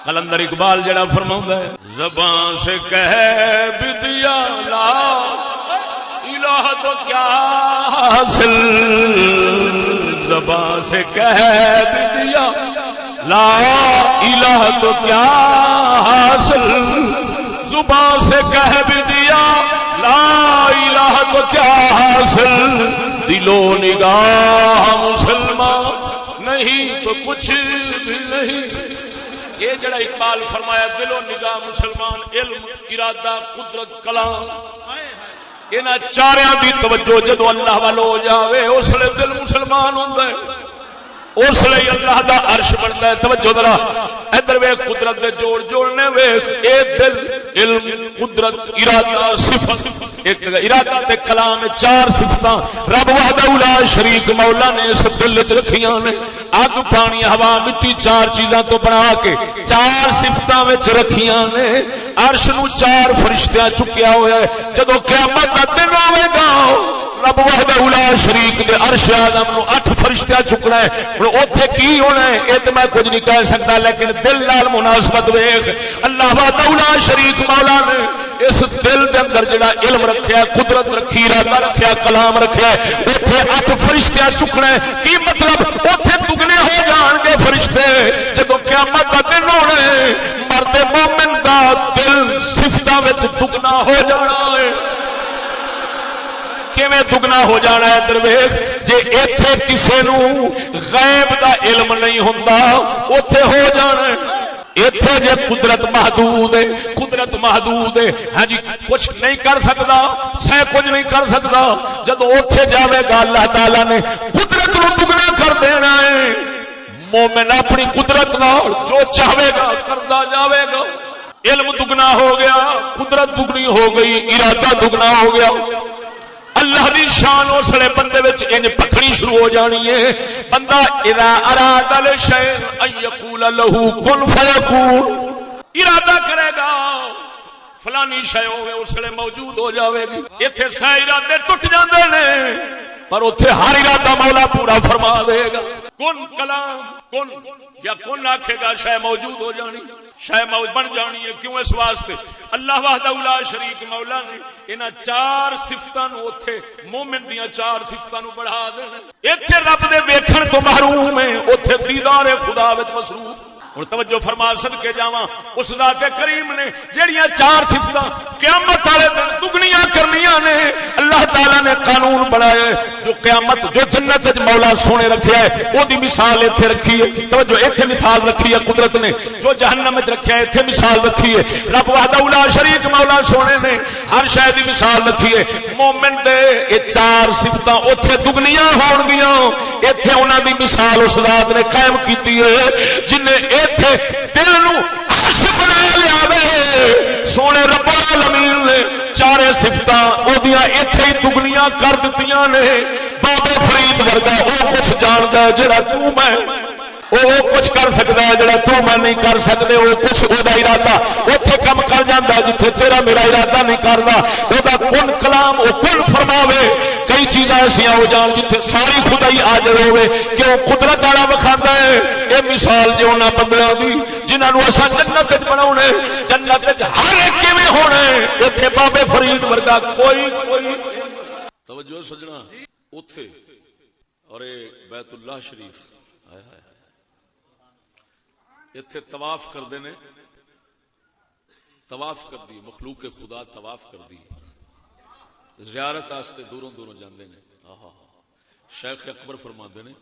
قلندر اقبال جڑا فرماؤندا ہے زبان سے کہہ بھی دیا لا الہ تو کیا حاصل، زبان سے کہہ بھی دیا لا الہ تو کیا حاصل، زبان سے کہہ بھی دیا لا الہ تو کیا حاصل، دل و نگاہ مسلمان نہیں تو کچھ بھی نہیں۔ یہ جڑا اقبال فرمایا دل و نگاہ مسلمان، علم، ارادہ، قدرت، کلام، انہاں چاریاں دی توجہ جدو اللہ والو ہو جاوے اس لیے دل مسلمان ہوندا ہے، اس لیے اللہ دا عرش بنتا ہے۔ توجہ ذرا ادھر ویکھ، قدرت دے جوڑ جوڑنے ویکھ، اے دل، علم، قدرت، ارادہ، صفت، ایک ارادہ تے کلام، چار صفتاں رب وحدہ لا شریک مولا نے اس دل وچ رکھیاں نے۔ اگ، پانی، ہوا، مٹی، چار چیزاں تو بنا کے چار صفتاں وچ رکھیاں نے۔ عرش نو چار فرشتیاں چکیا ہویا ہے۔ جدوں قیامت دا دن آوے گا رب وحدہ لا شریک دے عرش اعظم نو 8 فرشتیاں چکنا ہے۔ ہن اوتھے کی ہونا ہے اے تے میں کچھ نہیں کہہ سکتا، لیکن دل نال مناسبت ویکھ، اللہ وحدہ لا شریک مولا نے اس دل دے اندر جڑا علم رکھیا، قدرت رکھی، ارادہ رکھیا، کلام رکھیا، اوتھے 8 فرشتیاں چکنا ہے۔ کی مطلب؟ اوتھے دگنے ہو جان گے فرشتے جدوں قیامت دا دن ہونا ہے۔ مرد مومن دا دل صفتاں وچ دگنا ہو جانا ہے۔ کیویں دگنا ہو جانا ہے؟ ادھر ویکھ، جے ایتھے کسے نو غیب دا علم نہیں ہوندا اوتھے ہو جانا ہے۔ ایتھے جے قدرت محدود ہے، قدرت محدود ہے، ہاں جی کچھ نہیں کر سکدا، سہ کچھ نہیں کر سکدا، جدوں اوتھے جاوے گا اللہ تعالی نے قدرت نو دگنا کر دینا ہے۔ مومن اپنی قدرت نال جو چاہے گا کردا جاوے گا۔ علم دگنا ہو گیا، قدرت دگنی ہو گئی، ارادہ دگنا ہو گیا۔ اللہ دی شان اس لیے بندے وچ انج پکھنی شروع ہو جانی ہے۔ بندہ اذا اراد الشیء ان یقول له کن فیکون، ارادہ کرے گا فلانی شے ہوے اس لیے موجود ہو جاوے گی۔ ایتھے سہ ارادے ٹوٹ جاندے نے پر اوتھے ہر ارادہ مولا پورا فرما دے گا۔ کن کلام، کن یا کن آکھے گا شے موجود ہو جانی، شے بن جانی ہے۔ کیوں؟ اس واسطے اللہ وحدہ لا شریک مولا نے انہاں چار صفتاں نو اوتھے مومن دیاں چار صفتاں نو بڑھا دینا۔ ایتھے رب دے ویکھن تو محروم ہے، اوتھے دیدار خدا وچ مصروف۔ ہن توجہ فرما صدقے جاواں اس ذات کریم نے جیڑیاں چار صفتاں قیامت والے دن دگنیاں کرنیاں نے، اللہ تعالی نے قانون بنایا ہے۔ جو قیامت جو جنت وچ مولا سونے رکھیا ہے او دی مثال ایتھے رکھی ہے۔ توجہ ایتھے مثال رکھی ہے قدرت نے، جو جہنم وچ رکھیا ہے ایتھے مثال رکھی ہے۔ رب وحدہ لا شریک مولا سونے نے ہر شے دی مثال رکھی ہے۔ مومن دے اے چار صفتاں اوتھے دگنیاں ہون گیاں، ایتھے انہاں دی مثال اس ذات نے قائم کیتی ہے جن نے ایتھے دل نو عرش بنا لیا وے۔ سونے رب العالمین نے چارے صفتاں اودیاں ایتھے ہی دگنیاں کر دتیاں نے۔ بابا فرید ورگا او کچھ جاندا ہے جڑا تو میں، او کچھ کر سکدا ہے جڑا تو میں نہیں کر سکدے۔ او کچھ او دا ارادہ اوتھے کم کر جاندا ہے جتھے تیرا میرا ارادہ نہیں کردا۔ او دا کن کلام او کن فرماوے۔ کئی چیزاں ایسیاں ہو جان جتھے ساری خدائی حاضر ہوے کہ او قدرت والا وکھاندا ہے۔ اے مثال جو انہاں بندیاں دی جنہاں نو اساں جنت وچ بناونے، جنت وچ ہر ایک کیویں ہونا ہے، ایتھے بابے فرید ورگا کوئی توجہ سجنا اوتھے اور اے بیت اللہ شریف ہائے ہائے ایتھے طواف کردے نے، طواف کر دی مخلوق خدا طواف کر دی، زیارت واسطے دوروں دوروں جاندے نے۔ شیخ اکبر فرماندے نے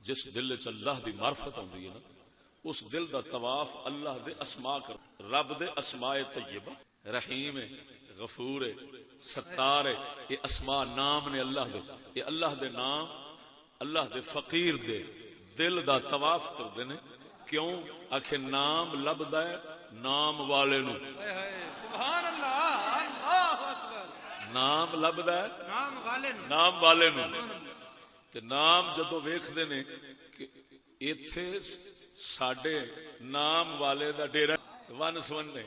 جس دل وچ اللہ دی معرفت ہوندی ہے نا اس دل دا طواف اللہ دے اسماء کر، رب دے اسماء طیبہ، رحیم ہے، غفور ہے، ستار ہے، یہ اسماء نام نے اللہ دے، یہ اللہ دے نام اللہ دے فقیر دے دل دا طواف کردے نے۔ کیوں؟ آخے نام لبدا ہے نام والے نو، سبحان اللہ، اللہ اکبر، نام لبدا ہے نام والے نو۔ تے نام جدو ویکھدے نے کہ ایتھے ساڈے نام والے دا ڈیرا ون سونے،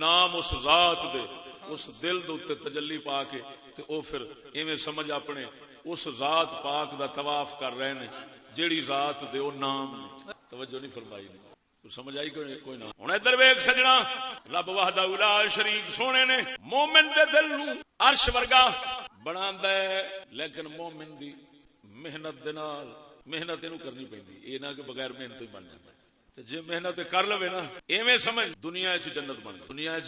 نام اس ذات دے اس دل دے تے تجلی پا کے تے او پھر ایویں سمجھ اپنے اس ذات پاک دا طواف کر رہے نے جیڑی ذات دے او نام۔ توجہ نہیں فرمائی نے۔ سمجھ آئی کوئی نہ. ہن ادھر ویکھ سجنا رب وحدہ لا شریک سونے نے مومن دے دل نو عرش ورگا بناندا ہے، لیکن مومن دی محنت دے نال محنت اینو کرنی پیندی، اے نہ کہ بغیر محنت ہی بن جاندا. تے جے محنت کر لوے نا ایویں سمجھ دنیا وچ جنت بن گئی، دنیا وچ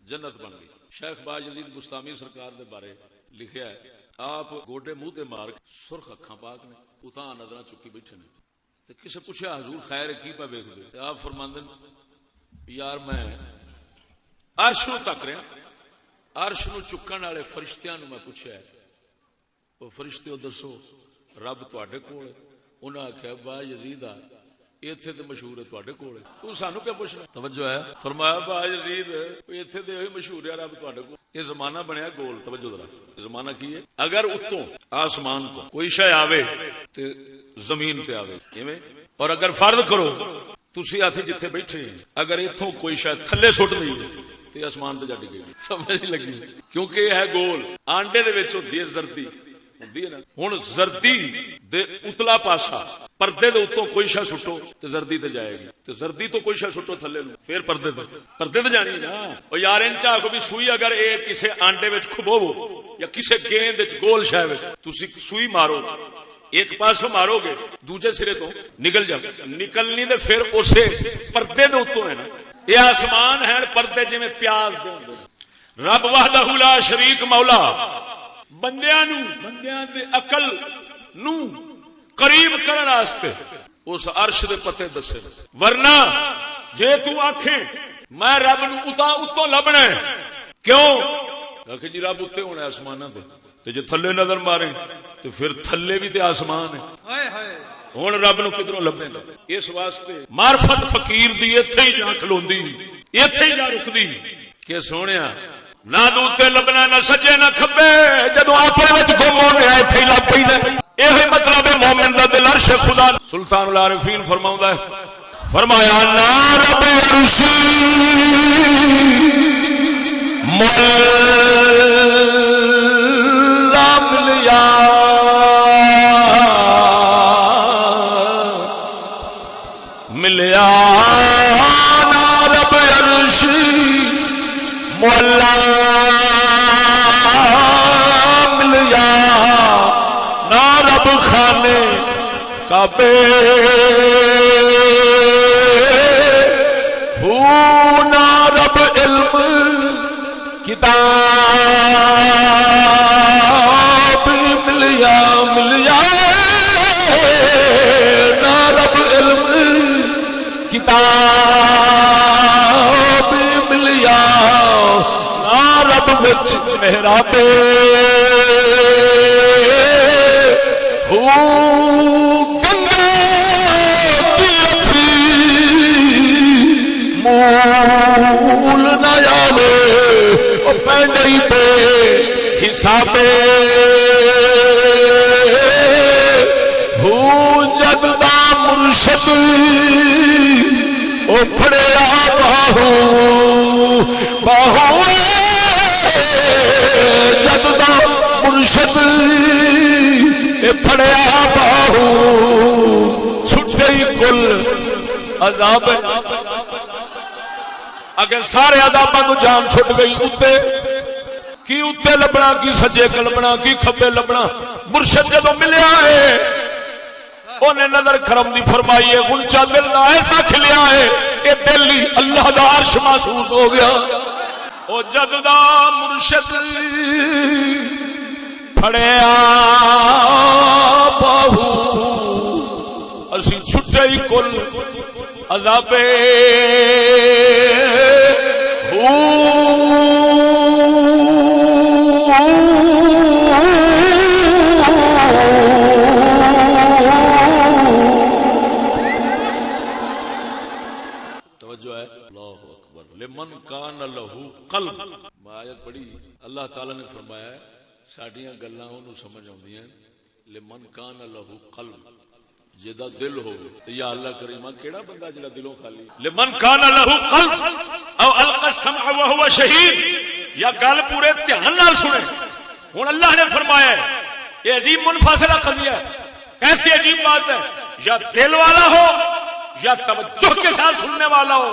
جنت بن گئی. شیخ باز یزید بستامی سرکار دے بارے لکھیا ہے، آپ گوڈے منہ تے مار سرخ اکھاں پاک نے اتاں نظراں چکی بیٹھے نے. تے کسے پوچھا حضور خیر کی پہ ویکھدے؟ آپ فرماندے یار میں عرش نو تک رہا، عرش نو چکن والے فرشتیاں نو میں پوچھا ہے او فرشتیو دسو رب تواڈے کول؟ انہاں آکھیا با یزید ایتھے تے مشہور ہے تواڈے کول، تو سانو کیا پوچھنا؟ توجہ ہے. فرمایا با یزید ایتھے تے وہی مشہور ہے رب تواڈے کول. یہ زمانہ بنیا گول. توجہ ذرا، زمانہ کی ہے؟ اگر اتوں آسمان کو کوئی شے آوے تے زمین تے آوے کیویں، اور اگر فرض کرو تسی آتھی جتھے بیٹھے اگر اتوں کوئی شاید تھلے سٹ دی تے آسمان تے جا ڈگے. سمجھ نہیں لگی؟ کیونکہ یہ ہے گول. آنڈے دے وچ ہوندی ہے زردی، ہوندی ہے نا. ہن زردی دے اتلا پاسا پردے دے اتوں کوئی شے سٹو تے زردی تے جائے گی، تے زردی تو کوئی شے سٹو تھلے نو پھر پردے تے جانی ہے نا. او یار ان چاہ کو بھی سوئی اگر اے کسے آنڈے وچ کھبوو یا کسے گیند وچ گول شے وچ تسی سوئی مارو، ایک پاسوں مارو گے دوجے سرے تو نکل جاؤ، نکلنی دے پھر اسے پردے دے اتوں ہے نا. یہ آسمان ہے پردے جی میں پیاز دے. رب وحدہ لا شریک مولا بندیاں دے عقل نو قریب کرن واسطے اس عرش دے پتے دسے. ورنہ جے تو آکھیں میں رب نو اتوں لبنا ہے کیوں کہ جی رب اتنے ہونا آسماناں تے جے تھلے نظر مارے تو پھر تھلے بھی تے آسمان ہے. ہوں رب نو کدھروں لبے گا؟ اس واسطے معرفت فقیر دی ایتھے ہی جا کھلوندی، ایتھے ہی جا رکدی کہ سونیا نہ دوتے لبنا نہ سجے نہ کھبے، جدو اپنے وچ گم ہو گیا ایتھے ہی لب پینا. یہ مطلب ہے مومن دا دل عرش خدا. سلطان العارفین فرماوندا ہے، فرمایا نا رب عرش مولا ملیا ملیا نا رب عرش مولا ملیا نا رب خانے کعبے ہو نا رب علم کتاب ملیا ملیا نا رب علم کتاب ملیا نا رب وچ محراب ہو گنگا تیرتھی مول نہ آوے او پینڈی پہ حساب ہو جگ دا مرشد او پھڑیا باہو باہو جگ دا مرشد اے پھڑیا باہو چھٹے کل عذاب. اگر سارے عذاباں تو جان چھٹ گئی اتے کی اتے لبنا کی سجے لبنا کی کھبے لبنا. مرشد جدو ملیا ہے انہیں نظر کرم دی فرمائی ہے گنچا دل نہ ایسا کھلیا ہے کہ دل ہی اللہ دا عرش محسوس ہو گیا. او جد دا مرشد پھڑیا باہو اسی چھٹے ہی کل عذابے توجہ ہے. اللہ اکبر. لمن کان لہو قلب. آیت پڑھی اللہ تعالی نے فرمایا ہے ساڈیاں گلاں اونوں سمجھ آوندیاں لمن کان لہو قلب جدا دل ہوگی. یا اللہ کریمہ کیڑا بندہ جڑا دلوں خالی. لمن کان لہو قلب او القى السمع وهو شهيد. یا گل پورے دھیان نال سنے. ہن اللہ نے فرمایا ہے یہ عجیب منفصلہ قضیہ ہے. کیسی عجیب بات ہے. یا دل والا ہو یا توجہ کے ساتھ سننے والا ہو.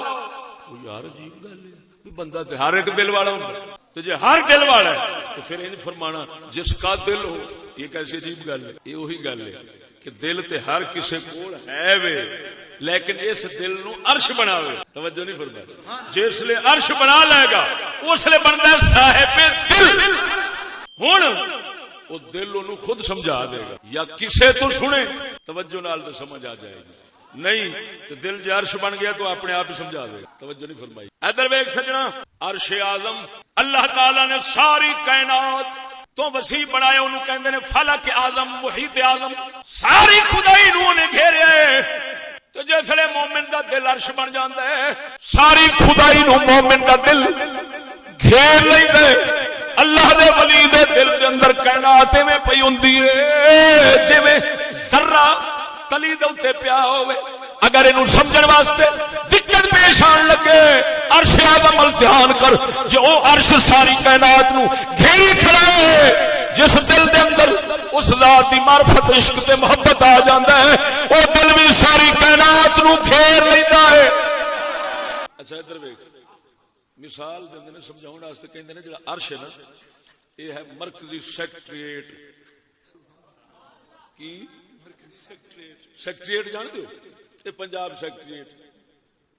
یار عجیب گل ہے، بندہ تے ہر ایک دل والا ہوں، تو جی ہر دل والا ہے تو پھر یہ فرمانا جس کا دل ہو. یہ کیسی عجیب گل ہے. یہ وہی گل ہے کہ دل تے ہر کسے کول ہے وے، لیکن اس دل نو عرش بناوے. توجہ نہیں فرمائی. جس لے عرش بنا لے گا اس لے بنتا ہے صاحب دل. ہن وہ دل انہوں خود سمجھا دے گا یا کسے تو سنے توجہ نال تو سمجھ آ جائے گی. نہیں تو دل جو عرش بن گیا تو اپنے آپ ہی سمجھا دے گا. توجہ نہیں فرمائی. ادھر ویکھ سجنا، عرش اعظم اللہ تعالی نے ساری کائنات تو وسیع بنایا، انہوں کہندے نے فلک اعظم، محیط اعظم، ساری خدائی نو نے گھیریا ہے. تو جسے مومن دا دل عرش بن جاندا ہے، ساری خدائی نو مومن دا دل گھیر لیندا ہے. اللہ دے ولی دے دل دے اندر کائنات میں پئی ہوندی ہے جویں ذرہ تلی دے اوتے پیا ہوئے. اگر انہوں سمجھن واسطے دقت پیش آن لگے، عرش اعظم التحان کر جو عرش ساری کائنات نو گھیری کھڑا ہے، جس دل دے اندر اس ذات دی معرفت عشق تے محبت آ جاندا ہے، وہ دل بھی ساری کائنات نو گھیر لیندا ہے. اچھا ادھر ویکھ، مثال دیندے نے سمجھاؤن واسطے کہندے نے جڑا عرش ہے نا، یہ ہے مرکزی سیکریٹریٹ. کی سیکریٹریٹ جان دو؟ یہ پنجاب سیکریٹریٹ،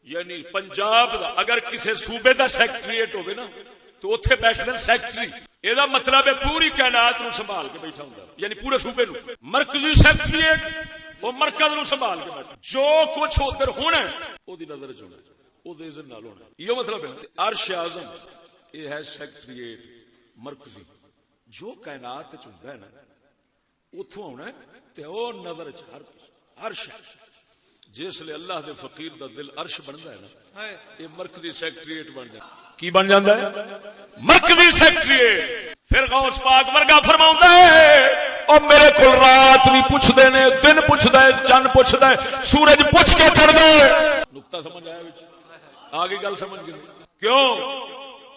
یعنی پنجاب دا اگر کسی صوبے دا سیکریٹریٹ ہوگی نا تو اتنے بیٹھتے ہیں سیکٹری. یہ مطلب ہے پوری کائنات نو سنبھال کے بیٹھا ہوں، یعنی پورے صوبے نو. مرکزی سیکریٹریٹ وہ مرکز نو سنبھال کے بیٹھا، جو کچھ ادھر ہونا وہ نظر چنا وہ اذن نال ہونا. یہ مطلب ہے عرش اعظم یہ ہے سیکریٹریٹ مرکزی، جو کائنات چنتا ہے نا اتوں ہونا تے وہ نظر عرش. جس لئے اللہ دے فقیر دا دل عرش بنتا ہے نا، یہ مرکزی سیکریٹریٹ بن جائے. کی بن جاتا ہے؟ مرکزی سیکریٹریٹ. پھر غوث پاک ورگا فرماؤندا ہے او میرے کو رات بھی پوچھدے نے، دن پوچھدا ہے، چند پوچھدا ہے، سورج پوچھ کے چڑھدا ہے. نقطہ سمجھ آیا وچ؟ آگے گل سمجھ گئے کیوں؟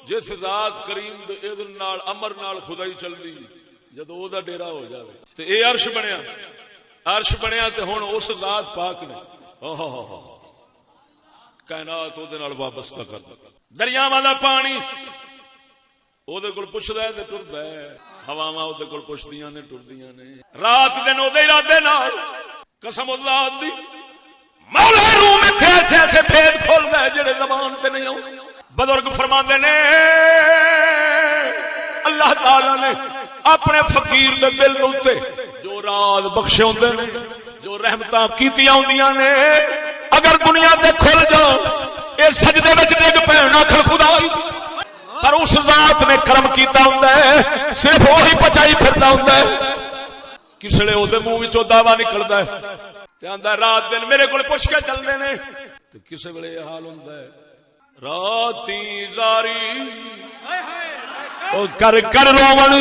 جس ذات کریم دے اذن نال امر نال خدائی چلدی، جدوں او دا ڈیرا ہو جاوے تے اے عرش بنیا. عرش بنیا تے ہن اس ذات پاک نے کائنات دے نال وابستہ کر دتا. دریاواں دا پانی او دے کول پچھدا ہے تے ٹردا ہے، ہواواں او دے کول پچھدیاں نے ٹردیاں نے. رات دن او دے ارادے نال قسم اللہ دی مولا روم تے ایسے ایسے بھید کھولدا ہے جڑے زبان تے نہیں آؤندے. بزرگ فرماندے نے اللہ تعالی نے اپنے فقیر دے دل دے اوتے جو راز بخشے ہوندے نے، جو رحمتاں کیتیاں ہوندیاں نے، اگر دنیا دے کھل جاؤ اے سجدے وچ ڈگ پین آکھن خدا، پر اس ذات نے کرم کیتا ہوندا ہے صرف وہی پچائی پھردا ہوندا ہے. کسلے او دے منہ وچوں دعویٰ نکلدا ہے تے آندا رات دن میرے کول پوچھ کے چلدے نے، تے کسے ویلے یہ حال ہوندا ہے راتی زاری او کر کر روون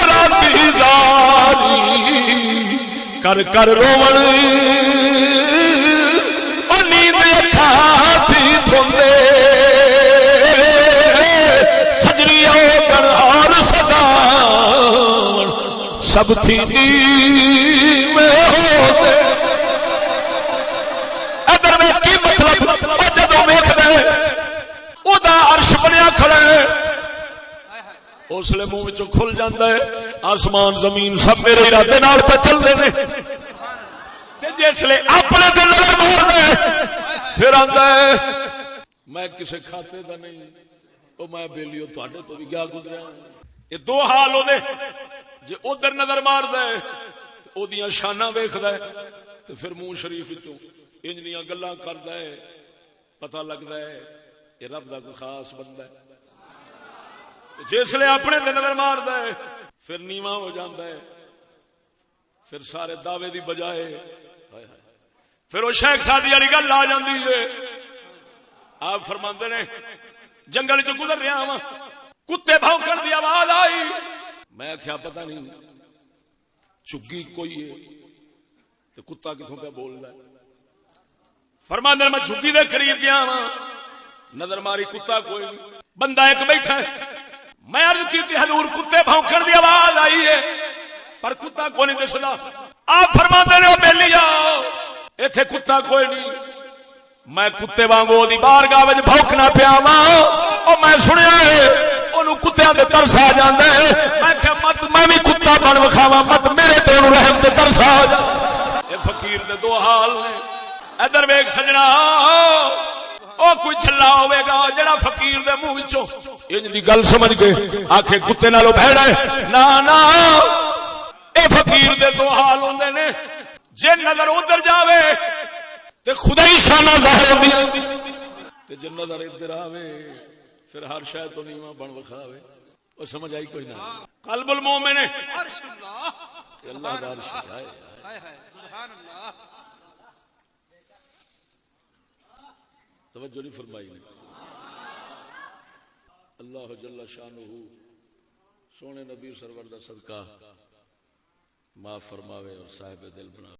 راتی زاری کر کر روون او نیند اکھاں تھی دھوندے سجری او گنہار صدا سب تھی میں ہوتے. ادھر میں کی مطلب او جدوں ویکھدا ہے او دا عرش بنیا کھڑا ہے، اس لئے منہ وچوں کھل جاندا ہے آسمان زمین سب میرے ارادے نال تے چلدے نے. تے جس لئے اپنے تے نظر ماردا ہے پھر آندا ہے میں کسے کھاتے دا نہیں، او میں بیلیو تواڈے تو بھی گیا گزریا. یہ دو حال ہوندے، جے ادھر نظر ماردا ہے تے او دیاں شاناں ویکھدا ہے تے پھر منہ شریف وچوں انج دیاں گلاں کردا ہے، پتہ لگدا ہے یہ رب دا کوئی خاص بندہ ہے. جس لئے اپنے تے نظر ماردا ہے پھر نیواں ہو جاندا ہے، پھر سارے دعوے دی بجائے پھر وہ شیخ سادی والی گل آ جاندی ہے. آپ فرماندے نے جنگل چ گزر رہا ہاں، کتے بھونکن دی آواز آئی، میں کیا پتہ نہیں چگی کوئی ہے تو کتا کتوں پہ بول رہا ہے. فرماندے میں جھگی دے قریب گیا ہاں، نظر ماری کتا کوئی نہیں، بندہ ایک بیٹھا ہے. میں عرض کی تھی حضور کتے بھونکن دی آواز آئی ہے، پر کتا کوئی نہیں دسدا. آپ فرماندے نے او بیلی جاؤ ایتھے کتا کوئی نہیں, میں کتے وانگو دی بارگاہ وچ بھوکنا پیا واں. او میں سنیا ہے اونوں کتےاں دے ترس آ جاندا ہے. میں کہ مت میں بھی کتا بن وکھاواں, مت میرے تے اونوں رحم تے ترس آ جائے. اے فقیر دے دو حال نے. ادھر ویکھ سجنا, او کوئی چھلا ہوے گا جڑا فقیر دے منہ وچوں انج دی گل سمجھ کے آکھے کتے نالوں بھڑا ہے. نا نا, اے فقیر دے دو حال ہوندے نے. جے نظر ادھر جاوے تے خدا ہی شانہ ظاہر ہوندی تے جے نظر ادھر آوے پھر ہر شے تو نیواں بن وکھاوے. او سمجھ آئی کوئی نہ. قلب المومن عرش اللہ, اللہ دا عرش ہے. ہائے ہائے سبحان اللہ. توجہ نہیں فرمائی نے. اللہ جل شانہ سونے نبی سرور دا صدقہ معاف فرماوے اور صاحب دل بنا.